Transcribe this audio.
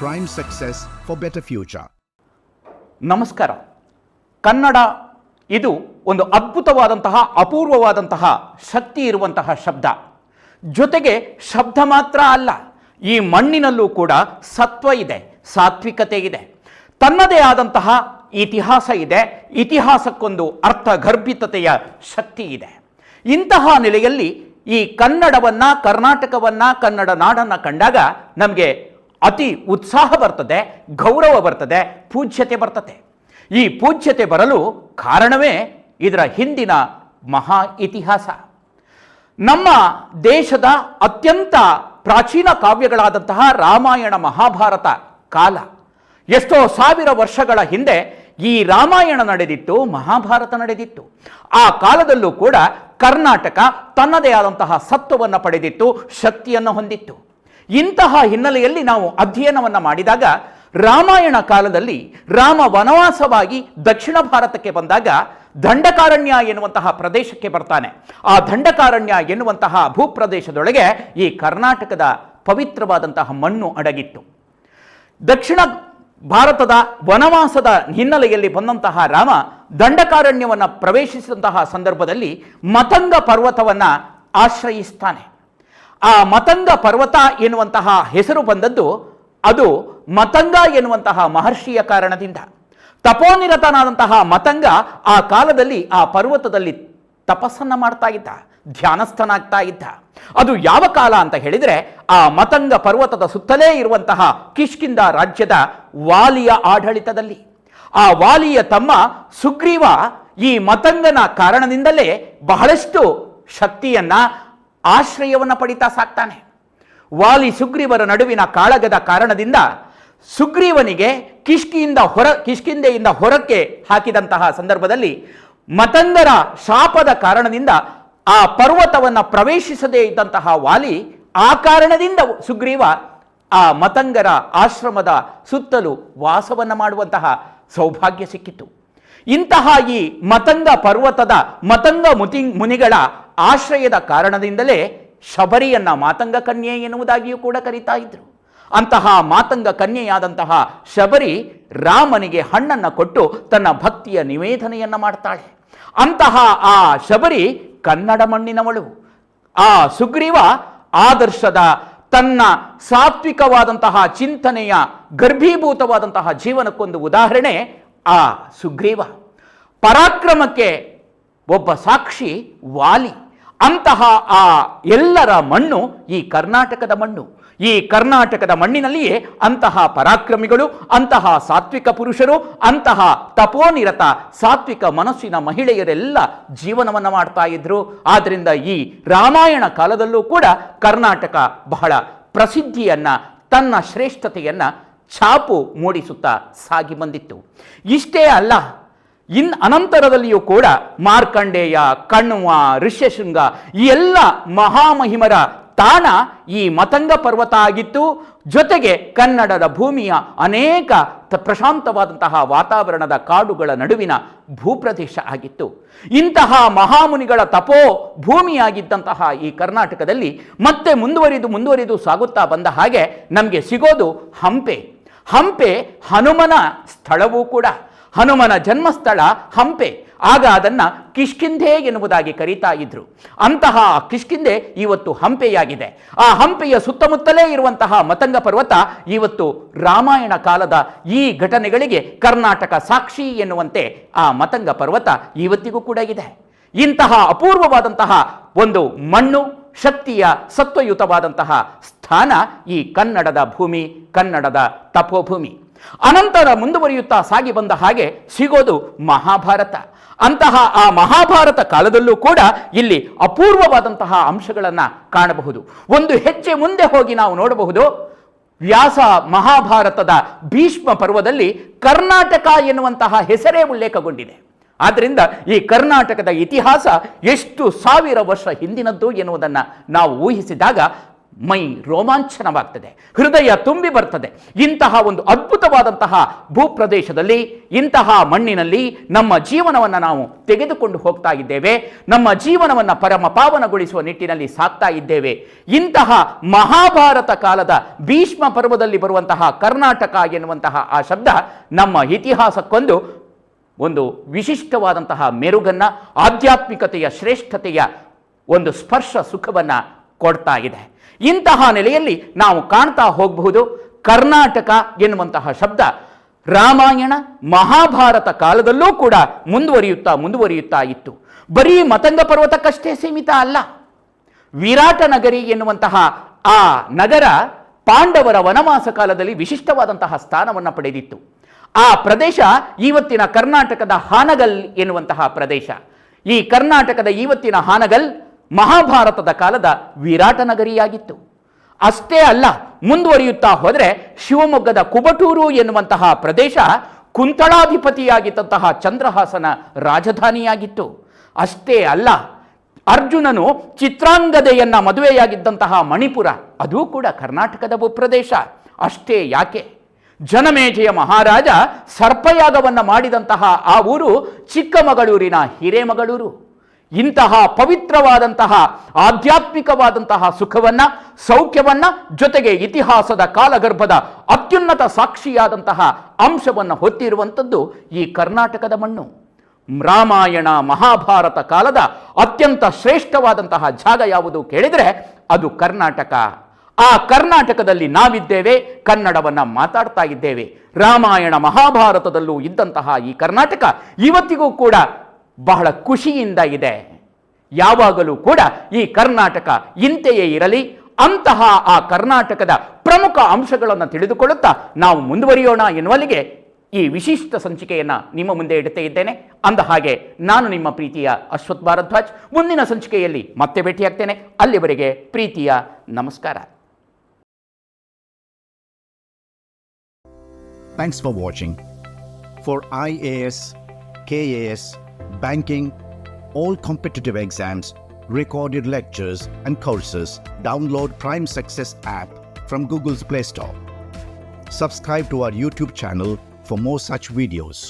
prime success for better future. ನಮಸ್ಕಾರ. ಕನ್ನಡ ಇದು ಒಂದು ಅದ್ಭುತವಾದಂತಹ ಅಪೂರ್ವವಾದಂತಹ ಶಕ್ತಿ ಇರುವಂತಹ ಶಬ್ದ. ಜೊತೆಗೆ ಶಬ್ದ ಮಾತ್ರ ಅಲ್ಲ, ಈ ಮಣ್ಣಿನಲ್ಲೂ ಕೂಡ ಸತ್ವ ಇದೆ, ಸಾತ್ವಿಕತೆ ಇದೆ, ತನ್ನದೇ ಆದಂತಹ ಇತಿಹಾಸ ಇದೆ, ಇತಿಹಾಸಕ್ಕೊಂದು ಅರ್ಥಗರ್ಭಿತತೆಯ ಶಕ್ತಿ ಇದೆ. ಇಂತಹ ನೆಲೆಯಲ್ಲಿ ಈ ಕನ್ನಡವನ್ನು, ಕರ್ನಾಟಕವನ್ನು, ಕನ್ನಡ ನಾಡನ್ನು ಕಂಡಾಗ ನಮಗೆ ಅತಿ ಉತ್ಸಾಹ ಬರ್ತದೆ, ಗೌರವ ಬರ್ತದೆ, ಪೂಜ್ಯತೆ ಬರ್ತದೆ. ಈ ಪೂಜ್ಯತೆ ಬರಲು ಕಾರಣವೇ ಇದರ ಹಿಂದಿನ ಮಹಾ ಇತಿಹಾಸ. ನಮ್ಮ ದೇಶದ ಅತ್ಯಂತ ಪ್ರಾಚೀನ ಕಾವ್ಯಗಳಾದಂತಹ ರಾಮಾಯಣ ಮಹಾಭಾರತ ಕಾಲ, ಎಷ್ಟೋ ಸಾವಿರ ವರ್ಷಗಳ ಹಿಂದೆ ಈ ರಾಮಾಯಣ ನಡೆದಿತ್ತು, ಮಹಾಭಾರತ ನಡೆದಿತ್ತು. ಆ ಕಾಲದಲ್ಲೂ ಕೂಡ ಕರ್ನಾಟಕ ತನ್ನದೇ ಆದಂತಹ ಸತ್ವವನ್ನು ಪಡೆದಿತ್ತು, ಶಕ್ತಿಯನ್ನು ಹೊಂದಿತ್ತು. ಇಂತಹ ಹಿನ್ನೆಲೆಯಲ್ಲಿ ನಾವು ಅಧ್ಯಯನವನ್ನು ಮಾಡಿದಾಗ ರಾಮಾಯಣ ಕಾಲದಲ್ಲಿ ರಾಮ ವನವಾಸವಾಗಿ ದಕ್ಷಿಣ ಭಾರತಕ್ಕೆ ಬಂದಾಗ ದಂಡಕಾರಣ್ಯ ಎನ್ನುವಂತಹ ಪ್ರದೇಶಕ್ಕೆ ಬರ್ತಾನೆ. ಆ ದಂಡಕಾರಣ್ಯ ಎನ್ನುವಂತಹ ಭೂಪ್ರದೇಶದೊಳಗೆ ಈ ಕರ್ನಾಟಕದ ಪವಿತ್ರವಾದಂತಹ ಮಣ್ಣು ಅಡಗಿತ್ತು. ದಕ್ಷಿಣ ಭಾರತದ ವನವಾಸದ ಹಿನ್ನೆಲೆಯಲ್ಲಿ ಬಂದಂತಹ ರಾಮ ದಂಡಕಾರಣ್ಯವನ್ನು ಪ್ರವೇಶಿಸಿದಂತಹ ಸಂದರ್ಭದಲ್ಲಿ ಮತಂಗ ಪರ್ವತವನ್ನು ಆಶ್ರಯಿಸ್ತಾನೆ. ಆ ಮತಂಗ ಪರ್ವತ ಎನ್ನುವಂತಹ ಹೆಸರು ಬಂದದ್ದು ಅದು ಮತಂಗ ಎನ್ನುವಂತಹ ಮಹರ್ಷಿಯ ಕಾರಣದಿಂದ. ತಪೋನಿರತನಾದಂತಹ ಮತಂಗ ಆ ಕಾಲದಲ್ಲಿ ಆ ಪರ್ವತದಲ್ಲಿ ತಪಸ್ಸನ್ನು ಮಾಡ್ತಾ ಇದ್ದ, ಧ್ಯಾನಸ್ಥನಾಗ್ತಾ ಇದ್ದ. ಅದು ಯಾವ ಕಾಲ ಅಂತ ಹೇಳಿದರೆ ಆ ಮತಂಗ ಪರ್ವತದ ಸುತ್ತಲೇ ಇರುವಂತಹ ಕಿಷ್ಕಿಂಧ ರಾಜ್ಯದ ವಾಲಿಯ ಆಡಳಿತದಲ್ಲಿ. ಆ ವಾಲಿಯ ತಮ್ಮ ಸುಗ್ರೀವ ಈ ಮತಂಗನ ಕಾರಣದಿಂದಲೇ ಬಹಳಷ್ಟು ಶಕ್ತಿಯನ್ನ, ಆಶ್ರಯವನ್ನು ಪಡಿತಾ ಸಾಕ್ತಾನೆ. ವಾಲಿ ಸುಗ್ರೀವರ ನಡುವಿನ ಕಾಳಗದ ಕಾರಣದಿಂದ ಸುಗ್ರೀವನಿಗೆ ಕಿಷ್ಕಿಂಧೆಯಿಂದ ಹೊರಕ್ಕೆ ಹಾಕಿದಂತಹ ಸಂದರ್ಭದಲ್ಲಿ ಮತಂಗರ ಶಾಪದ ಕಾರಣದಿಂದ ಆ ಪರ್ವತವನ್ನು ಪ್ರವೇಶಿಸದೇ ಇದ್ದಂತಹ ವಾಲಿ, ಆ ಕಾರಣದಿಂದ ಸುಗ್ರೀವ ಆ ಮತಂಗರ ಆಶ್ರಮದ ಸುತ್ತಲೂ ವಾಸವನ್ನು ಮಾಡುವಂತಹ ಸೌಭಾಗ್ಯ ಸಿಕ್ಕಿತು. ಇಂತಹ ಈ ಮತಂಗ ಪರ್ವತದ ಮತಂಗ ಮುನಿಗಳ ಆಶ್ರಯದ ಕಾರಣದಿಂದಲೇ ಶಬರಿಯನ್ನ ಮಾತಂಗ ಕನ್ಯೆ ಎನ್ನುವುದಾಗಿಯೂ ಕೂಡ ಕರೀತಾ ಇದ್ರು. ಅಂತಹ ಮಾತಂಗ ಕನ್ಯೆಯಾದಂತಹ ಶಬರಿ ರಾಮನಿಗೆ ಹಣ್ಣನ್ನು ಕೊಟ್ಟು ತನ್ನ ಭಕ್ತಿಯ ನಿವೇದನೆಯನ್ನು ಮಾಡ್ತಾಳೆ. ಅಂತಹ ಆ ಶಬರಿ ಕನ್ನಡ ಮಣ್ಣಿನವಳು. ಆ ಸುಗ್ರೀವ ಆದರ್ಶದ ತನ್ನ ಸಾತ್ವಿಕವಾದಂತಹ ಚಿಂತನೆಯ ಗರ್ಭೀಭೂತವಾದಂತಹ ಜೀವನಕ್ಕೊಂದು ಉದಾಹರಣೆ ಆ ಸುಗ್ರೀವ. ಪರಾಕ್ರಮಕ್ಕೆ ಒಬ್ಬ ಸಾಕ್ಷಿ ವಾಲಿ. ಅಂತಹ ಆ ಎಲ್ಲರ ಮಣ್ಣು ಈ ಕರ್ನಾಟಕದ ಮಣ್ಣು. ಈ ಕರ್ನಾಟಕದ ಮಣ್ಣಿನಲ್ಲಿಯೇ ಅಂತಹ ಪರಾಕ್ರಮಿಗಳು, ಅಂತಹ ಸಾತ್ವಿಕ ಪುರುಷರು, ಅಂತಹ ತಪೋನಿರತ ಸಾತ್ವಿಕ ಮನಸ್ಸಿನ ಮಹಿಳೆಯರೆಲ್ಲ ಜೀವನವನ್ನು ಮಾಡ್ತಾ ಇದ್ರು. ಆದ್ದರಿಂದ ಈ ರಾಮಾಯಣ ಕಾಲದಲ್ಲೂ ಕೂಡ ಕರ್ನಾಟಕ ಬಹಳ ಪ್ರಸಿದ್ಧಿಯನ್ನ, ತನ್ನ ಶ್ರೇಷ್ಠತೆಯನ್ನ ಛಾಪು ಮೂಡಿಸುತ್ತಾ ಸಾಗಿ ಬಂದಿತ್ತು. ಇಷ್ಟೇ ಅಲ್ಲ, ಅನಂತರದಲ್ಲಿಯೂ ಕೂಡ ಮಾರ್ಕಂಡೇಯ, ಕಣ್ವ, ಋಷ್ಯಶೃಂಗ ಈ ಎಲ್ಲ ಮಹಾಮಹಿಮರ ತಾಣ ಈ ಮತಂಗ ಪರ್ವತ ಆಗಿತ್ತು. ಜೊತೆಗೆ ಕನ್ನಡದ ಭೂಮಿಯ ಅನೇಕ ಪ್ರಶಾಂತವಾದಂತಹ ವಾತಾವರಣದ ಕಾಡುಗಳ ನಡುವಿನ ಭೂಪ್ರದೇಶ ಆಗಿತ್ತು. ಇಂತಹ ಮಹಾಮುನಿಗಳ ತಪೋ ಭೂಮಿಯಾಗಿದ್ದಂತಹ ಈ ಕರ್ನಾಟಕದಲ್ಲಿ ಮತ್ತೆ ಮುಂದುವರಿದು ಸಾಗುತ್ತಾ ಬಂದ ಹಾಗೆ ನಮಗೆ ಸಿಗೋದು ಹಂಪೆ. ಹಂಪೆ ಹನುಮನ ಸ್ಥಳವೂ ಕೂಡ. ಹನುಮನ ಜನ್ಮಸ್ಥಳ ಹಂಪೆ. ಆಗ ಅದನ್ನು ಕಿಷ್ಕಿಂಧೆ ಎನ್ನುವುದಾಗಿ ಕರೀತಾ ಇದ್ರು. ಅಂತಹ ಕಿಷ್ಕಿಂಧೆ ಇವತ್ತು ಹಂಪೆಯಾಗಿದೆ. ಆ ಹಂಪೆಯ ಸುತ್ತಮುತ್ತಲೇ ಇರುವಂತಹ ಮತಂಗ ಪರ್ವತ ಇವತ್ತು ರಾಮಾಯಣ ಕಾಲದ ಈ ಘಟನೆಗಳಿಗೆ ಕರ್ನಾಟಕ ಸಾಕ್ಷಿ ಎನ್ನುವಂತೆ ಆ ಮತಂಗ ಪರ್ವತ ಇವತ್ತಿಗೂ ಕೂಡ ಇದೆ. ಇಂತಹ ಅಪೂರ್ವವಾದಂತಹ ಒಂದು ಮಣ್ಣು, ಶಕ್ತಿಯ ಸತ್ವಯುತವಾದಂತಹ ಸ್ಥಾನ ಈ ಕನ್ನಡದ ಭೂಮಿ, ಕನ್ನಡದ ತಪೋಭೂಮಿ. ಅನಂತರ ಮುಂದುವರಿಯುತ್ತಾ ಸಾಗಿ ಬಂದ ಹಾಗೆ ಸಿಗೋದು ಮಹಾಭಾರತ. ಅಂತಹ ಆ ಮಹಾಭಾರತ ಕಾಲದಲ್ಲೂ ಕೂಡ ಇಲ್ಲಿ ಅಪೂರ್ವವಾದಂತಹ ಅಂಶಗಳನ್ನು ಕಾಣಬಹುದು. ಒಂದು ಹೆಜ್ಜೆ ಮುಂದೆ ಹೋಗಿ ನಾವು ನೋಡಬಹುದು, ವ್ಯಾಸ ಮಹಾಭಾರತದ ಭೀಷ್ಮ ಪರ್ವದಲ್ಲಿ ಕರ್ನಾಟಕ ಎನ್ನುವಂತಹ ಹೆಸರೇ ಉಲ್ಲೇಖಗೊಂಡಿದೆ. ಆದ್ದರಿಂದ ಈ ಕರ್ನಾಟಕದ ಇತಿಹಾಸ ಎಷ್ಟು ಸಾವಿರ ವರ್ಷ ಹಿಂದಿನದ್ದು ಎನ್ನುವುದನ್ನು ನಾವು ಊಹಿಸಿದಾಗ ಮೈ ರೋಮಾಂಚನವಾಗ್ತದೆ, ಹೃದಯ ತುಂಬಿ ಬರ್ತದೆ. ಇಂತಹ ಒಂದು ಅದ್ಭುತವಾದಂತಹ ಭೂಪ್ರದೇಶದಲ್ಲಿ, ಇಂತಹ ಮಣ್ಣಿನಲ್ಲಿ ನಮ್ಮ ಜೀವನವನ್ನು ನಾವು ತೆಗೆದುಕೊಂಡು ಹೋಗ್ತಾ ಇದ್ದೇವೆ. ನಮ್ಮ ಜೀವನವನ್ನು ಪರಮ ಪಾವನಗೊಳಿಸುವ ನಿಟ್ಟಿನಲ್ಲಿ ಸಾಕ್ತಾ ಇದ್ದೇವೆ. ಇಂತಹ ಮಹಾಭಾರತ ಕಾಲದ ಭೀಷ್ಮ ಪರ್ವದಲ್ಲಿ ಬರುವಂತಹ ಕರ್ನಾಟಕ ಎನ್ನುವಂತಹ ಆ ಶಬ್ದ ನಮ್ಮ ಇತಿಹಾಸಕ್ಕೊಂದು ಒಂದು ವಿಶಿಷ್ಟವಾದಂತಹ ಮೆರುಗನ್ನು, ಆಧ್ಯಾತ್ಮಿಕತೆಯ ಶ್ರೇಷ್ಠತೆಯ ಒಂದು ಸ್ಪರ್ಶ ಸುಖವನ್ನು ಕೊಡ್ತಾ ಇದೆ. ಇಂತಹ ನೆಲೆಯಲ್ಲಿ ನಾವು ಕಾಣ್ತಾ ಹೋಗಬಹುದು. ಕರ್ನಾಟಕ ಎನ್ನುವಂತಹ ಶಬ್ದ ರಾಮಾಯಣ ಮಹಾಭಾರತ ಕಾಲದಲ್ಲೂ ಕೂಡ ಮುಂದುವರಿಯುತ್ತಾ ಇತ್ತು. ಬರೀ ಮತಂಗ ಪರ್ವತಕ್ಕಷ್ಟೇ ಸೀಮಿತ ಅಲ್ಲ. ವಿರಾಟ ನಗರಿ ಎನ್ನುವಂತಹ ಆ ನಗರ ಪಾಂಡವರ ವನವಾಸ ಕಾಲದಲ್ಲಿ ವಿಶಿಷ್ಟವಾದಂತಹ ಸ್ಥಾನವನ್ನು ಪಡೆದಿತ್ತು. ಆ ಪ್ರದೇಶ ಇವತ್ತಿನ ಕರ್ನಾಟಕದ ಹಾನಗಲ್ ಎನ್ನುವಂತಹ ಪ್ರದೇಶ. ಈ ಕರ್ನಾಟಕದ ಇವತ್ತಿನ ಹಾನಗಲ್ ಮಹಾಭಾರತದ ಕಾಲದ ವಿರಾಟ ನಗರಿಯಾಗಿತ್ತು. ಅಷ್ಟೇ ಅಲ್ಲ, ಮುಂದುವರಿಯುತ್ತಾ ಹೋದರೆ ಶಿವಮೊಗ್ಗದ ಕುಬಟೂರು ಎನ್ನುವಂತಹ ಪ್ರದೇಶ ಕುಂತಳಾಧಿಪತಿಯಾಗಿದ್ದಂತಹ ಚಂದ್ರಹಾಸನ ರಾಜಧಾನಿಯಾಗಿತ್ತು. ಅಷ್ಟೇ ಅಲ್ಲ, ಅರ್ಜುನನು ಚಿತ್ರಾಂಗದೆಯನ್ನ ಮದುವೆಯಾಗಿದ್ದಂತಹ ಮಣಿಪುರ ಅದು ಕೂಡ ಕರ್ನಾಟಕದ ಭೂಪ್ರದೇಶ. ಅಷ್ಟೇ ಯಾಕೆ, ಜನಮೇಜಯ ಮಹಾರಾಜ ಸರ್ಪಯಾಗವನ್ನು ಮಾಡಿದಂತಹ ಆ ಊರು ಚಿಕ್ಕಮಗಳೂರಿನ ಹಿರೇಮಗಳೂರು. ಇಂತಹ ಪವಿತ್ರವಾದಂತಹ ಆಧ್ಯಾತ್ಮಿಕವಾದಂತಹ ಸುಖವನ್ನ, ಸೌಖ್ಯವನ್ನ, ಜೊತೆಗೆ ಇತಿಹಾಸದ ಕಾಲಗರ್ಭದ ಅತ್ಯುನ್ನತ ಸಾಕ್ಷಿಯಾದಂತಹ ಅಂಶವನ್ನು ಹೊತ್ತಿರುವಂಥದ್ದು ಈ ಕರ್ನಾಟಕದ ಮಣ್ಣು. ರಾಮಾಯಣ ಮಹಾಭಾರತ ಕಾಲದ ಅತ್ಯಂತ ಶ್ರೇಷ್ಠವಾದಂತಹ ಜಾಗ ಯಾವುದು ಕೇಳಿದರೆ ಅದು ಕರ್ನಾಟಕ. ಆ ಕರ್ನಾಟಕದಲ್ಲಿ ನಾವಿದ್ದೇವೆ, ಕನ್ನಡವನ್ನು ಮಾತಾಡ್ತಾ ಇದ್ದೇವೆ. ರಾಮಾಯಣ ಮಹಾಭಾರತದಲ್ಲೂ ಇದ್ದಂತಹ ಈ ಕರ್ನಾಟಕ ಇವತ್ತಿಗೂ ಕೂಡ ಬಹಳ ಖುಷಿಯಿಂದ ಇದೆ. ಯಾವಾಗಲೂ ಕೂಡ ಈ ಕರ್ನಾಟಕ ಇಂತೆಯೇ ಇರಲಿ. ಅಂತಹ ಆ ಕರ್ನಾಟಕದ ಪ್ರಮುಖ ಅಂಶಗಳನ್ನು ತಿಳಿದುಕೊಳ್ಳುತ್ತಾ ನಾವು ಮುಂದುವರಿಯೋಣ ಎನ್ನುವಲ್ಲಿಗೆ ಈ ವಿಶಿಷ್ಟ ಸಂಚಿಕೆಯನ್ನು ನಿಮ್ಮ ಮುಂದೆ ಇಡುತ್ತಾ ಇದ್ದೇನೆ. ಅಂದ ಹಾಗೆ ನಾನು ನಿಮ್ಮ ಪ್ರೀತಿಯ ಅಶ್ವಥ್ ಭಾರದ್ವಾಜ್. ಮುಂದಿನ ಸಂಚಿಕೆಯಲ್ಲಿ ಮತ್ತೆ ಭೇಟಿಯಾಗ್ತೇನೆ. ಅಲ್ಲಿವರೆಗೆ ಪ್ರೀತಿಯ ನಮಸ್ಕಾರ. Thanks for watching. For IAS, KAS, banking, all competitive exams, recorded lectures and courses, download Prime Success app from Google's Play Store. Subscribe to our YouTube channel for more such videos.